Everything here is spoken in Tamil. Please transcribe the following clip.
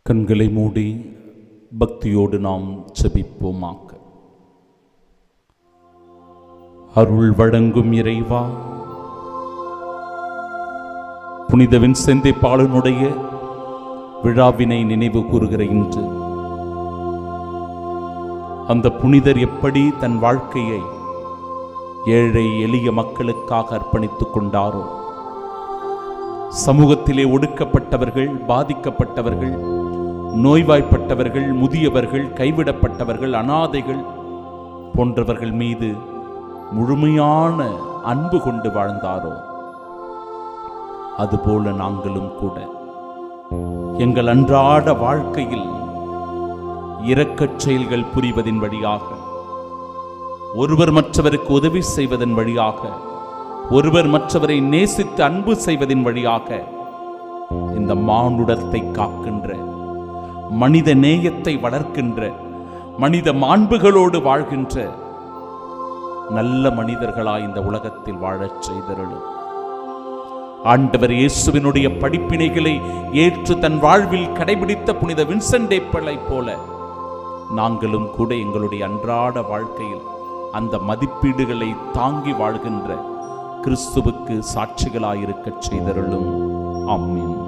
கண்களை மூடி பக்தியோடு நாம் ஜெபிப்போமாக. அருள் வழங்கும் இறைவா, புனித வின்சென்ட் de பாலுனுடைய விழாவினை நினைவு கூறுகிற இன்று அந்த புனிதர் எப்படி தன் வாழ்க்கையை ஏழை எளிய மக்களுக்காக அர்ப்பணித்துக் கொண்டாரோ, சமூகத்திலே ஒடுக்கப்பட்டவர்கள், பாதிக்கப்பட்டவர்கள், நோய்வாய்ப்பட்டவர்கள், முதியவர்கள், கைவிடப்பட்டவர்கள், அனாதைகள் போன்றவர்கள் மீது முழுமையான அன்பு கொண்டு வாழ்ந்தாரோ, அதுபோல நாங்களும் கூட எங்கள் அன்றாட வாழ்க்கையில் இரக்கச் செயல்கள் புரிவதின் வழியாக, ஒருவர் மற்றவருக்கு உதவி செய்வதன் வழியாக, ஒருவர் மற்றவரை நேசித்து அன்பு செய்வதின் வழியாக இந்த மானுடத்தை காக்கின்ற, மனித நேயத்தை வளர்க்கின்ற, மனித மாண்புகளோடு வாழ்கின்ற நல்ல மனிதர்களாய் இந்த உலகத்தில் வாழச் செய்தருளும். ஆண்டவர் இயேசுவினுடைய படிப்பினைகளை ஏற்று தன் வாழ்வில் கடைபிடித்த புனித வின்சென்ட் de பாலை போல நாங்களும் கூட எங்களுடைய அன்றாட வாழ்க்கையில் அந்த மதிப்பீடுகளை தாங்கி வாழ்கின்ற கிறிஸ்துவுக்கு சாட்சிகளாயிருக்கச் செய்தருளும். ஆமென்.